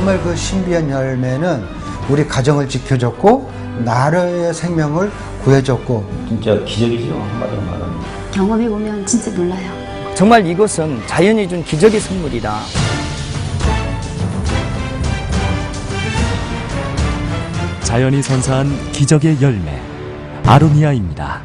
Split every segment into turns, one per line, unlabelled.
정말 그 신비한 열매는 우리 가정을 지켜줬고 나라의 생명을 구해줬고
진짜 기적이죠, 한마디로 말하면.
경험해보면 진짜 놀라요.
정말 이것은 자연이 준 기적의 선물이다.
자연이 선사한 기적의 열매, 아로니아입니다.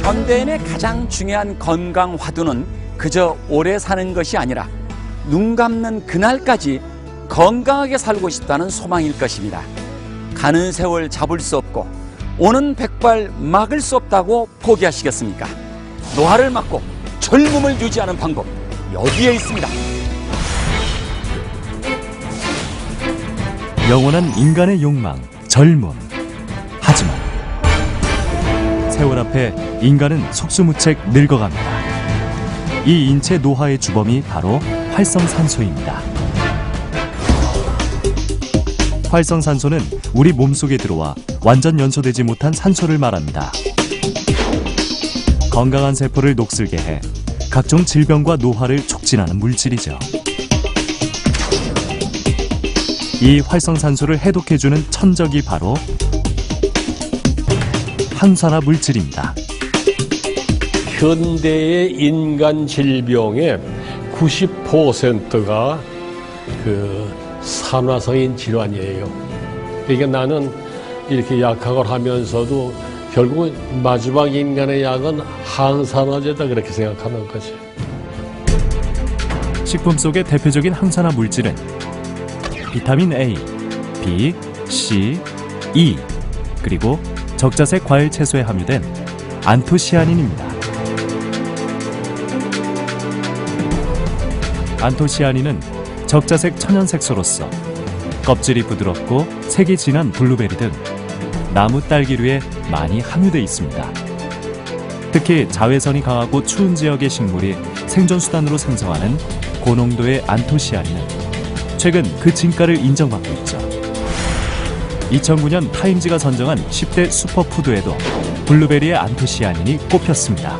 현대인의 가장 중요한 건강 화두는 그저 오래 사는 것이 아니라 눈 감는 그날까지 건강하게 살고 싶다는 소망일 것입니다. 가는 세월 잡을 수 없고 오는 백발 막을 수 없다고 포기하시겠습니까? 노화를 막고 젊음을 유지하는 방법 여기에 있습니다.
영원한 인간의 욕망, 젊음. 하지만 세월 앞에 인간은 속수무책 늙어갑니다. 이 인체 노화의 주범이 바로 활성산소입니다. 활성산소는 우리 몸속에 들어와 완전 연소되지 못한 산소를 말합니다. 건강한 세포를 녹슬게 해 각종 질병과 노화를 촉진하는 물질이죠. 이 활성산소를 해독해주는 천적이 바로 항산화 물질입니다.
현대의 인간 질병의 90%가 산화성인 질환이에요. 그러니까 나는 이렇게 약학을 하면서도 결국 마지막 인간의 약은 항산화제다 그렇게 생각하는 거지.
식품 속의 대표적인 항산화 물질은 비타민 A, B, C, E, 그리고 적자색 과일 채소에 함유된 안토시아닌입니다. 안토시아닌은 적자색 천연색소로서 껍질이 부드럽고 색이 진한 블루베리 등 나무 딸기류에 많이 함유되어 있습니다. 특히 자외선이 강하고 추운 지역의 식물이 생존수단으로 생성하는 고농도의 안토시아닌은 최근 그 진가를 인정받고 있죠. 2009년 타임지가 선정한 10대 슈퍼푸드에도 블루베리의 안토시아닌이 꼽혔습니다.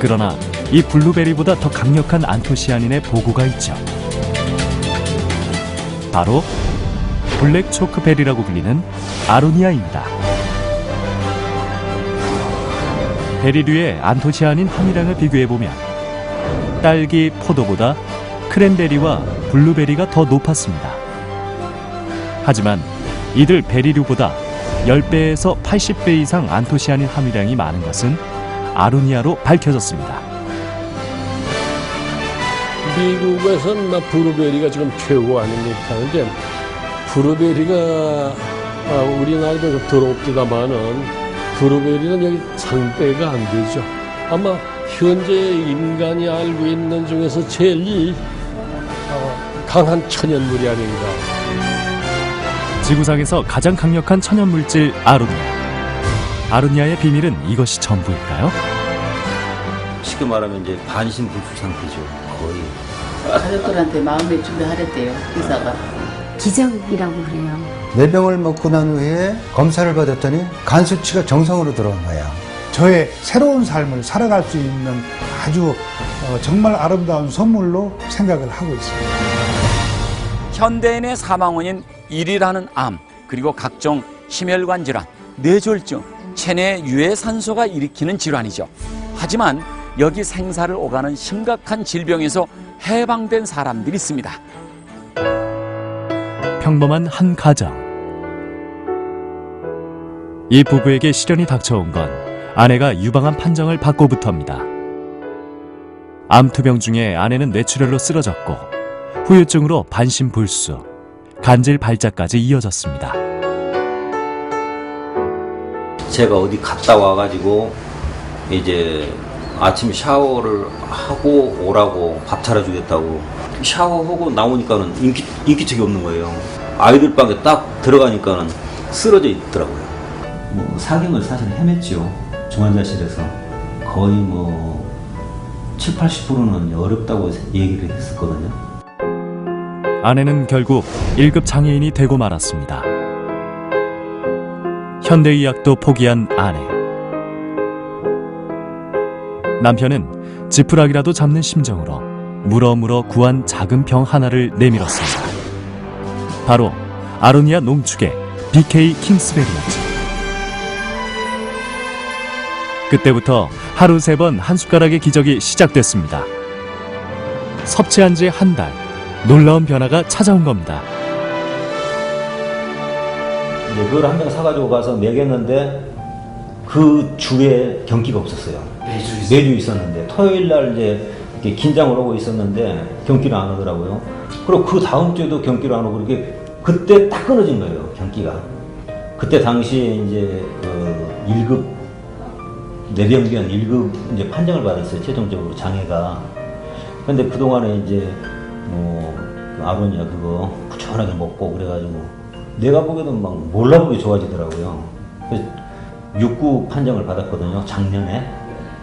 그러나 이 블루베리보다 더 강력한 안토시아닌의 보고가 있죠. 바로 블랙 초크베리라고 불리는 아로니아입니다. 베리류의 안토시아닌 함유량을 비교해보면 딸기, 포도보다 크랜베리와 블루베리가 더 높았습니다. 하지만 이들 베리류보다 10배에서 80배 이상 안토시아닌 함유량이 많은 것은 아로니아로 밝혀졌습니다.
미국에서는 블루베리가 지금 최고 아닙니까? 근데 블루베리가 우리나라도 좀 더럽기다마는 블루베리는 여기 상대가 안 되죠. 아마 현재 인간이 알고 있는 중에서 제일 강한 천연물이 아닌가.
지구상에서 가장 강력한 천연물질 아로니아. 아로니아의 비밀은 이것이 전부일까요?
쉽게 말하면 이제 반신불수 상태죠, 거의.
가족들한테 마음의 준비하랬대요, 의사가.
기적이라고 그래요.
내 병을 먹고 난 후에 검사를 받았더니 간 수치가 정상으로 들어온 거야.
저의 새로운 삶을 살아갈 수 있는 아주 정말 아름다운 선물로 생각을 하고 있습니다.
현대인의 사망 원인 1위라는 암, 그리고 각종 심혈관 질환, 뇌졸중, 체내 유해산소가 일으키는 질환이죠. 하지만 여기 생사를 오가는 심각한 질병에서 해방된 사람들이 있습니다.
평범한 한 가정. 이 부부에게 시련이 닥쳐온 건 아내가 유방암 판정을 받고부터입니다. 암 투병 중에 아내는 뇌출혈로 쓰러졌고 후유증으로 반신불수, 간질 발작까지 이어졌습니다.
제가 어디 갔다 와가지고 이제 아침 샤워를 하고 오라고 밥 차려주겠다고 샤워하고 나오니까는 인기척이 없는 거예요. 아이들 방에 딱 들어가니까는 쓰러져 있더라고요. 뭐 사경을 사실 헤맸죠. 중환자실에서 거의 뭐 70~80%는 어렵다고 얘기를 했었거든요.
아내는 결국 1급 장애인이 되고 말았습니다. 현대의학도 포기한 아내. 남편은 지푸라기라도 잡는 심정으로 물어 구한 작은 병 하나를 내밀었습니다. 바로 아로니아 농축의 BK 킹스베리였죠. 그때부터 하루 3번 한 숟가락의 기적이 시작됐습니다. 섭취한 지 한 달, 놀라운 변화가 찾아온 겁니다.
이제 그걸 한 병 사가지고 가서 먹였는데 그 주에 경기가 없었어요. 매주 있었는데 토요일 날 이제 이렇게 긴장을 하고 있었는데 경기를 안 오더라고요. 그리고 그 다음 주에도 경기를 안 오고 이렇게 그때 딱 끊어진 거예요, 경기가. 그때 당시에 이제 1급 뇌병변 1급 이제 판정을 받았어요, 최종적으로 장애가. 근데 그동안에 이제 그 아로니아 그거 부지런하게 먹고 그래가지고 내가 보기에도 막 몰라보게 좋아지더라고요. 그래서 6급 판정을 받았거든요, 작년에.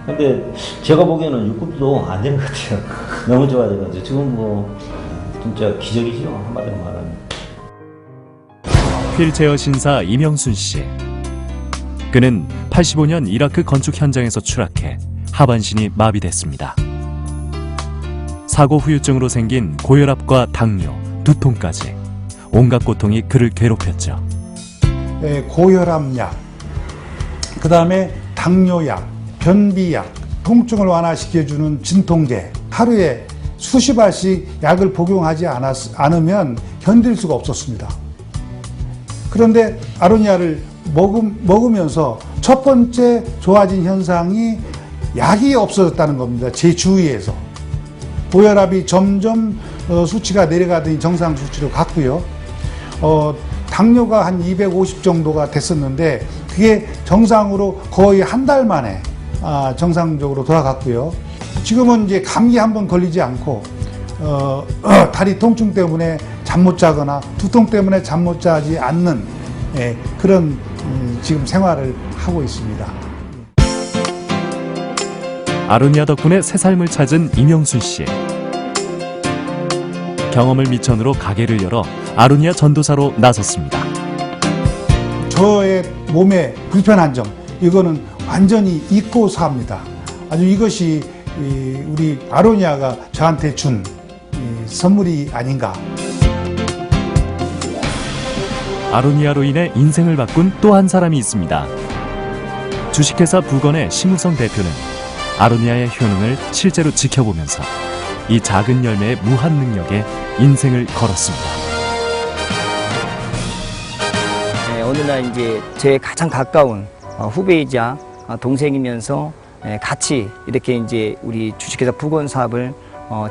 근데 제가 보기에는 6급도 안 되는 것 같아요. 너무 좋아져가지고 지금 뭐 진짜 기적이죠, 한마디로 말하면.
휠체어 신사 이명순 씨. 그는 85년 이라크 건축 현장에서 추락해 하반신이 마비됐습니다. 사고 후유증으로 생긴 고혈압과 당뇨, 두통까지 온갖 고통이 그를 괴롭혔죠.
고혈압약, 그 다음에 당뇨약, 변비약, 통증을 완화시켜주는 진통제, 하루에 수십 알씩 약을 복용하지 않으면 견딜 수가 없었습니다. 그런데 아로니아를 먹으면서 첫 번째 좋아진 현상이 약이 없어졌다는 겁니다. 제 주위에서. 고혈압이 점점 수치가 내려가더니 정상 수치로 갔고요. 당뇨가 한 250 정도가 됐었는데 그게 정상으로 거의 한 달 만에 정상적으로 돌아갔고요. 지금은 이제 감기 한번 걸리지 않고 다리 통증 때문에 잠 못 자거나 두통 때문에 잠 못 자지 않는 그런 지금 생활을 하고 있습니다.
아로니아 덕분에 새 삶을 찾은 이명순 씨. 경험을 미천으로 가게를 열어 아로니아 전도사로 나섰습니다.
저의 몸에 불편한 점, 이거는 완전히 잊고 삽니다. 아주 이것이 우리 아로니아가 저한테 준 선물이 아닌가.
아로니아로 인해 인생을 바꾼 또 한 사람이 있습니다. 주식회사 부건의 심우성 대표는 아로니아의 효능을 실제로 지켜보면서 이 작은 열매의 무한 능력에 인생을 걸었습니다.
네, 어느 날 이제 제 가장 가까운 후배이자 동생이면서 같이 이렇게 이제 우리 주식회사 부건 사업을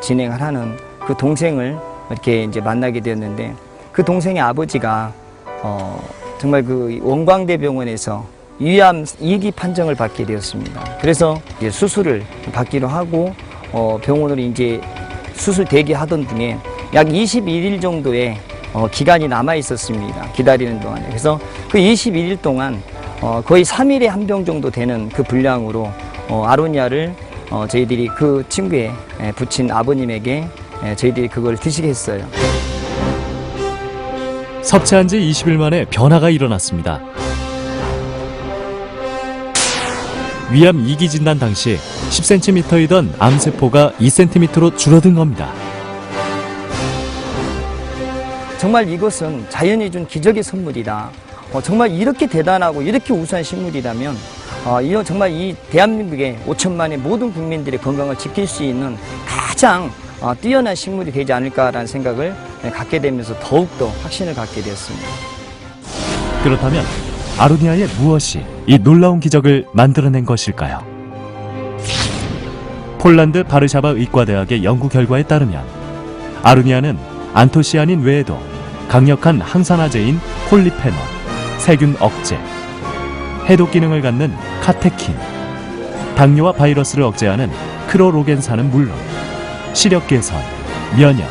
진행을 하는 그 동생을 이렇게 이제 만나게 되었는데, 그 동생의 아버지가 정말 그 원광대병원에서 위암 2기 판정을 받게 되었습니다. 그래서 이제 수술을 받기로 하고 병원으로 이제 수술 대기하던 중에 약 21일 정도의 기간이 남아 있었습니다. 기다리는 동안에. 그래서 그 21일 동안 거의 3일에 한 병 정도 되는 그 분량으로 아로니아를 저희들이 그 친구의 부친 아버님에게 저희들이 그걸 드시게 했어요.
섭취한 지 20일 만에 변화가 일어났습니다. 위암 2기 진단 당시 10cm이던 암세포가 2cm로 줄어든 겁니다.
정말 이것은 자연이 준 기적의 선물이다. 정말 이렇게 대단하고 이렇게 우수한 식물이라면 이거 정말 이 대한민국의 5천만의 모든 국민들의 건강을 지킬 수 있는 가장 뛰어난 식물이 되지 않을까라는 생각을 갖게 되면서 더욱더 확신을 갖게 되었습니다.
그렇다면 아로니아의 무엇이 이 놀라운 기적을 만들어낸 것일까요? 폴란드 바르샤바 의과대학의 연구 결과에 따르면 아로니아는 안토시아닌 외에도 강력한 항산화제인 폴리페놀, 세균 억제, 해독 기능을 갖는 카테킨, 당뇨와 바이러스를 억제하는 크로로겐산은 물론 시력 개선, 면역,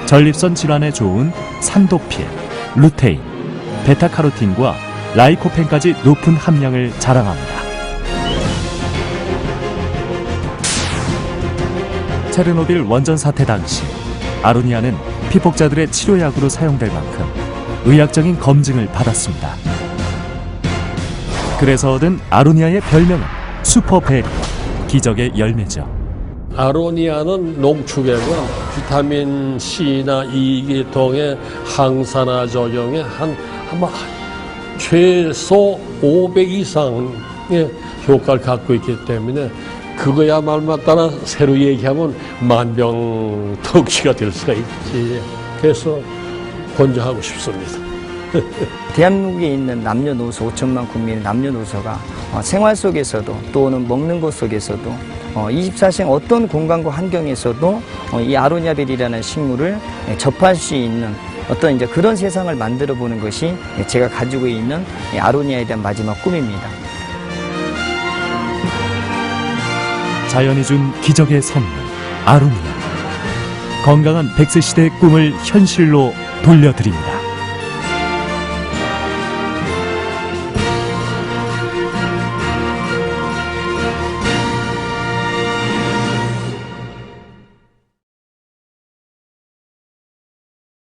전립선 질환에 좋은 산도필, 루테인, 베타카로틴과 라이코펜까지 높은 함량을 자랑합니다. 체르노빌 원전 사태 당시 아로니아는 피폭자들의 치료약으로 사용될 만큼 의학적인 검증을 받았습니다. 그래서 얻은 아로니아의 별명은 슈퍼베리, 기적의 열매죠.
아로니아는 농축액은 비타민 C나 E 등의 항산화 작용에 아마 최소 500 이상의 효과를 갖고 있기 때문에 그거야말로 따라 새로 얘기하면 만병통치가 될 수가 있지. 그래서 권장하고 싶습니다.
대한민국에 있는 남녀노소 5천만 국민의 남녀노소가 생활 속에서도 또는 먹는 것 속에서도 24시간 어떤 공간과 환경에서도 이 아로니아벨이라는 식물을 접할 수 있는 어떤 이제 그런 세상을 만들어 보는 것이 제가 가지고 있는 이 아로니아에 대한 마지막 꿈입니다.
자연이 준 기적의 선물 아로니아. 건강한 100세 시대의 꿈을 현실로 돌려드립니다.